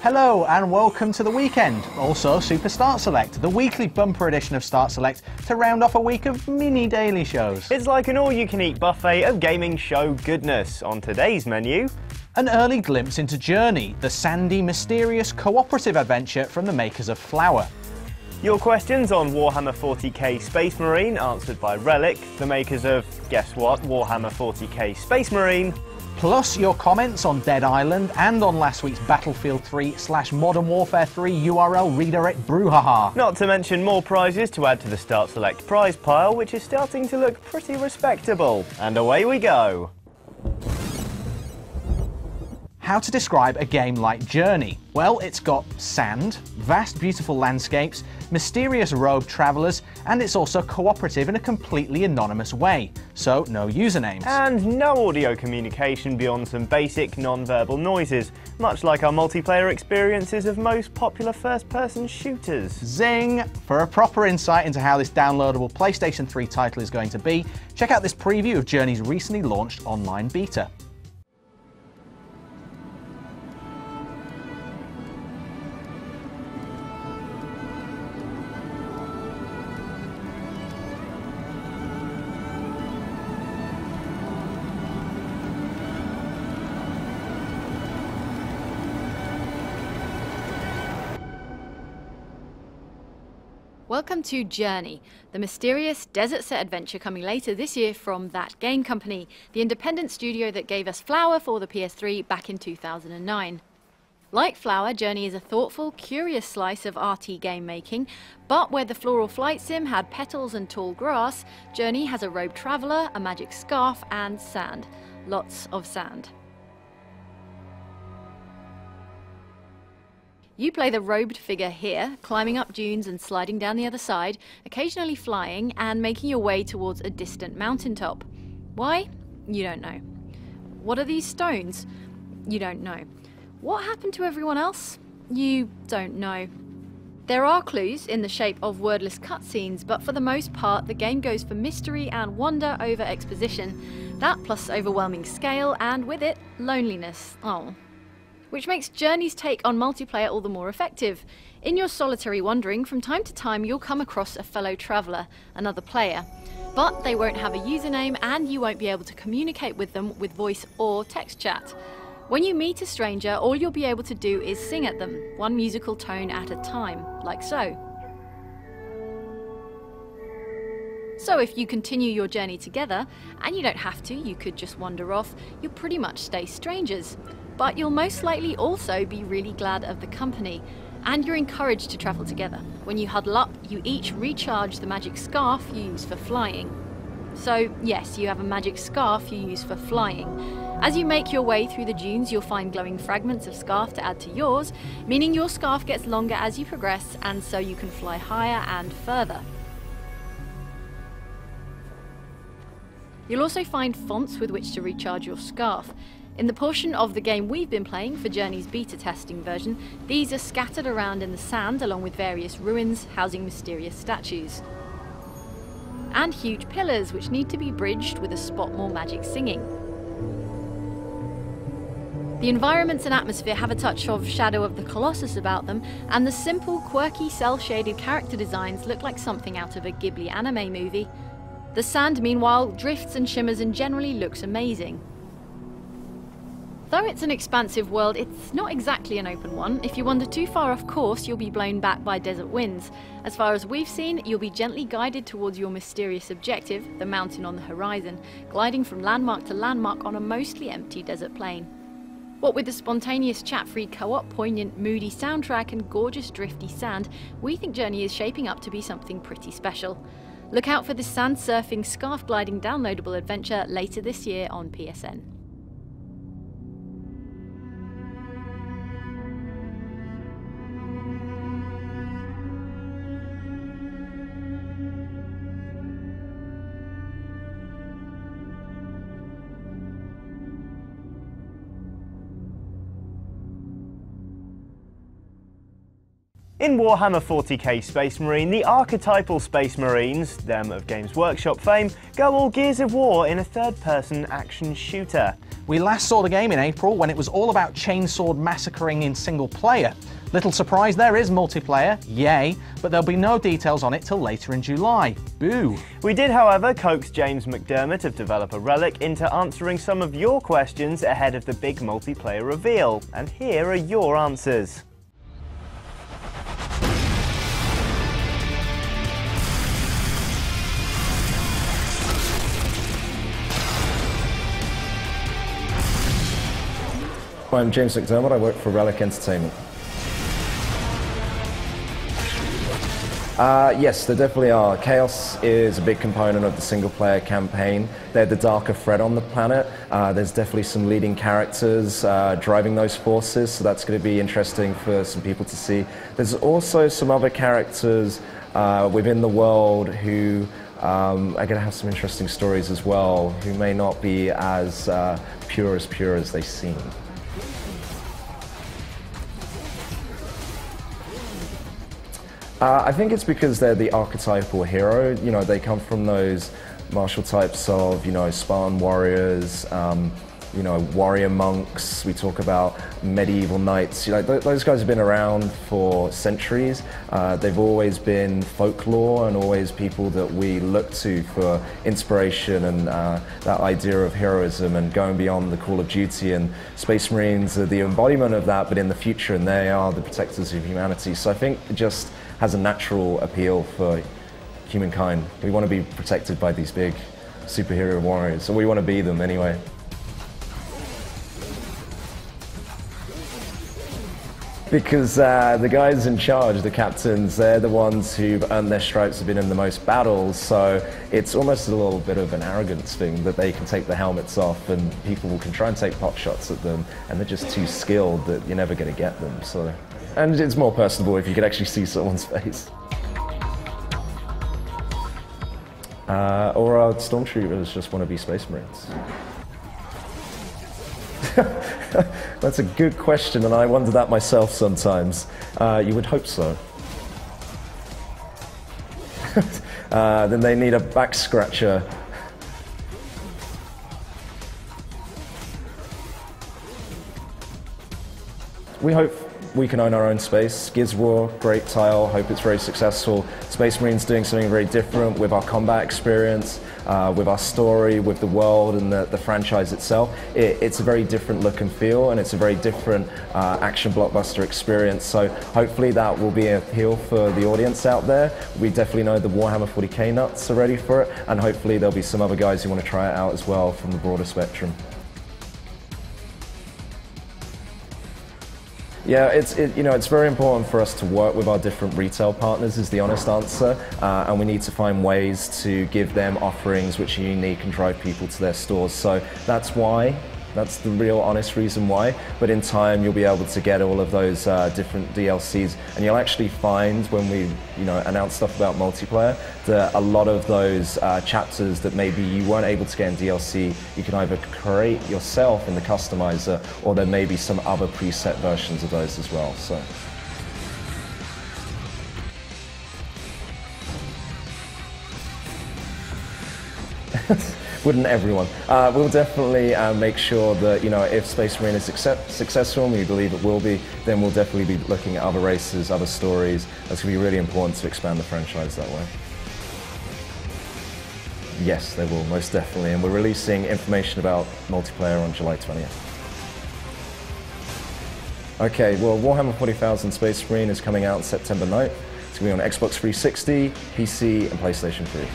Hello and welcome to the weekend, also Super Start Select, the weekly bumper edition of Start Select to round off a week of mini daily shows. It's like an all-you-can-eat buffet of gaming show goodness. On today's menu, an early glimpse into Journey, the sandy, mysterious, cooperative adventure from the makers of Flower. Your questions on Warhammer 40k Space Marine answered by Relic, the makers of, guess what, Warhammer 40k Space Marine. Plus your comments on Dead Island and on last week's Battlefield 3/Modern Warfare 3 URL redirect brouhaha. Not to mention more prizes to add to the Start Select prize pile, which is starting to look pretty respectable. And away we go. How to describe a game like Journey? Well, it's got sand, vast beautiful landscapes, mysterious rogue travellers, and it's also cooperative in a completely anonymous way, so no usernames. And no audio communication beyond some basic non-verbal noises, much like our multiplayer experiences of most popular first-person shooters. Zing! For a proper insight into how this downloadable PlayStation 3 title is going to be, check out this preview of Journey's recently launched online beta. Welcome to Journey, the mysterious desert-set adventure coming later this year from That Game Company, the independent studio that gave us Flower for the PS3 back in 2009. Like Flower, Journey is a thoughtful, curious slice of arty game making, but where the floral flight sim had petals and tall grass, Journey has a robed traveller, a magic scarf, and sand. Lots of sand. You play the robed figure here, climbing up dunes and sliding down the other side, occasionally flying and making your way towards a distant mountaintop. Why? You don't know. What are these stones? You don't know. What happened to everyone else? You don't know. There are clues in the shape of wordless cutscenes, but for the most part the game goes for mystery and wonder over exposition. That plus overwhelming scale, and with it, loneliness. Oh. Which makes Journey's take on multiplayer all the more effective. In your solitary wandering, from time to time you'll come across a fellow traveller, another player. But they won't have a username and you won't be able to communicate with them with voice or text chat. When you meet a stranger, all you'll be able to do is sing at them, one musical tone at a time, like so. So if you continue your journey together, and you don't have to, you could just wander off, you'll pretty much stay strangers. But you'll most likely also be really glad of the company, and you're encouraged to travel together. When you huddle up, you each recharge the magic scarf you use for flying. So yes, you have a magic scarf you use for flying. As you make your way through the dunes, you'll find glowing fragments of scarf to add to yours, meaning your scarf gets longer as you progress, and so you can fly higher and further. You'll also find fonts with which to recharge your scarf. In the portion of the game we've been playing for Journey's beta testing version, these are scattered around in the sand along with various ruins housing mysterious statues. And huge pillars which need to be bridged with a spot more magic singing. The environments and atmosphere have a touch of Shadow of the Colossus about them, and the simple, quirky, cel-shaded character designs look like something out of a Ghibli anime movie. The sand, meanwhile, drifts and shimmers and generally looks amazing. Though it's an expansive world, it's not exactly an open one. If you wander too far off course, you'll be blown back by desert winds. As far as we've seen, you'll be gently guided towards your mysterious objective, the mountain on the horizon, gliding from landmark to landmark on a mostly empty desert plain. What with the spontaneous chat-free co-op, poignant, moody soundtrack and gorgeous drifty sand, we think Journey is shaping up to be something pretty special. Look out for this sand surfing, scarf gliding downloadable adventure later this year on PSN. In Warhammer 40k Space Marine, the archetypal Space Marines, them of Games Workshop fame, go all Gears of War in a third-person action shooter. We last saw the game in April when it was all about chainsword massacring in single player. Little surprise, there is multiplayer, yay, but there'll be no details on it till later in July. Boo! We did, however, coax James McDermott of developer Relic into answering some of your questions ahead of the big multiplayer reveal, and here are your answers. I'm James McDermott, I work for Relic Entertainment. Yes, there definitely are. Chaos is a big component of the single-player campaign. They're the darker threat on the planet. There's definitely some leading characters driving those forces, so that's going to be interesting for some people to see. There's also some other characters within the world who are going to have some interesting stories as well, who may not be as pure as they seem. I think it's because they're the archetypal hero. You know, they come from those martial types of, Spartan warriors, warrior monks. We talk about medieval knights. Those guys have been around for centuries. They've always been folklore and always people that we look to for inspiration and that idea of heroism and going beyond the call of duty. And Space Marines are the embodiment of that, but in the future, and they are the protectors of humanity. So I think it just has a natural appeal for humankind. We want to be protected by these big superhero warriors, or we want to be them anyway. Because the guys in charge, the captains, they're the ones who've earned their stripes, have been in the most battles, so it's almost a little bit of an arrogance thing that they can take the helmets off and people can try and take pot shots at them, and they're just too skilled that you're never going to get them. So. And it's more personable if you can actually see someone's face. Or our stormtroopers just want to be Space Marines. That's a good question, and I wonder that myself sometimes. You would hope so. Then they need a back scratcher. We hope we can own our own space. Gears of War, great tile, hope it's very successful. Space Marine's doing something very different with our combat experience, with our story, with the world and the franchise itself. It's a very different look and feel, and it's a very different action blockbuster experience. So hopefully that will be an appeal for the audience out there. We definitely know the Warhammer 40k nuts are ready for it, and hopefully there'll be some other guys who want to try it out as well from the broader spectrum. Yeah, it's very important for us to work with our different retail partners is the honest answer, and we need to find ways to give them offerings which are unique and drive people to their stores. So that's why. That's the real honest reason why, but in time you'll be able to get all of those different DLCs, and you'll actually find when we announce stuff about multiplayer that a lot of those chapters that maybe you weren't able to get in DLC, you can either create yourself in the customizer, or there may be some other preset versions of those as well. So. Wouldn't everyone? We'll definitely make sure that, if Space Marine is successful, and we believe it will be, then we'll definitely be looking at other races, other stories. That's going to be really important to expand the franchise that way. Yes, they will, most definitely. And we're releasing information about multiplayer on July 20th. Okay, well, Warhammer 40,000 Space Marine is coming out on September 9th. It's going to be on Xbox 360, PC, and PlayStation 3.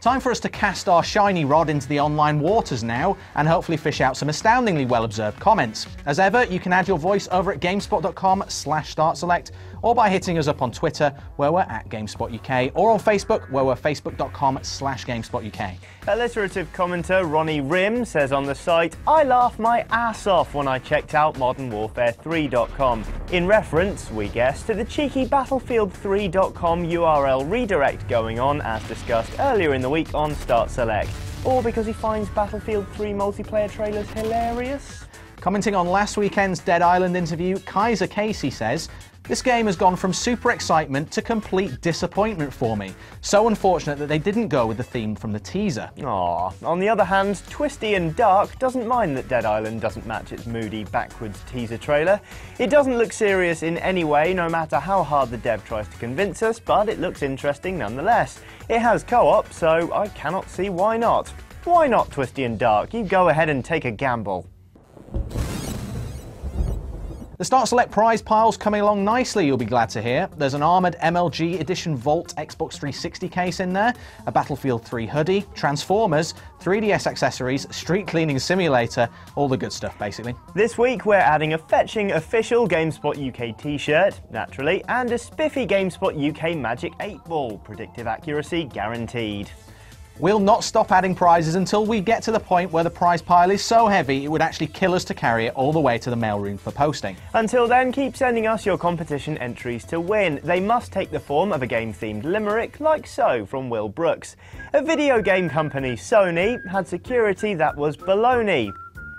Time for us to cast our shiny rod into the online waters now, and hopefully fish out some astoundingly well-observed comments. As ever, you can add your voice over at gamespot.com/startselect, or by hitting us up on Twitter, where we're at GameSpotUK, or on Facebook, where we're facebook.com/GameSpotUK. Alliterative commenter Ronnie Rim says on the site, "I laughed my ass off when I checked out ModernWarfare3.com. In reference, we guess, to the cheeky Battlefield3.com URL redirect going on as discussed earlier in the week on Start Select, or because he finds Battlefield 3 multiplayer trailers hilarious? Commenting on last weekend's Dead Island interview, Kaiser Casey says, "This game has gone from super excitement to complete disappointment for me. So unfortunate that they didn't go with the theme from the teaser." Aww. On the other hand, Twisty and Dark doesn't mind that Dead Island doesn't match its moody, backwards teaser trailer. It doesn't look serious in any way, no matter how hard the dev tries to convince us, but it looks interesting nonetheless. It has co-op, so I cannot see why not. Why not, Twisty and Dark? You go ahead and take a gamble. The Start Select prize pile's coming along nicely, you'll be glad to hear. There's an armoured MLG Edition Vault Xbox 360 case in there, a Battlefield 3 hoodie, Transformers, 3DS accessories, street cleaning simulator, all the good stuff basically. This week we're adding a fetching official GameSpot UK t-shirt, naturally, and a spiffy GameSpot UK Magic 8-Ball, predictive accuracy guaranteed. We'll not stop adding prizes until we get to the point where the prize pile is so heavy it would actually kill us to carry it all the way to the mailroom for posting. Until then, keep sending us your competition entries to win. They must take the form of a game-themed limerick, like so, from Will Brooks. A video game company, Sony, had security that was baloney.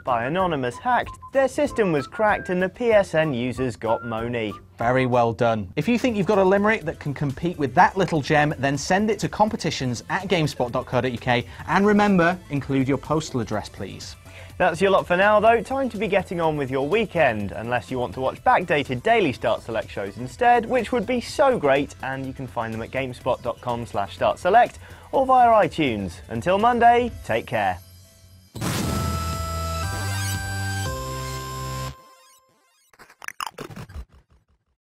By Anonymous hacked, their system was cracked and the PSN users got moany. Very well done. If you think you've got a limerick that can compete with that little gem, then send it to competitions@gamespot.co.uk, and remember, include your postal address please. That's your lot for now though. Time to be getting on with your weekend, unless you want to watch backdated daily Start Select shows instead, which would be so great, and you can find them at gamespot.com/startselect or via iTunes. Until Monday, take care.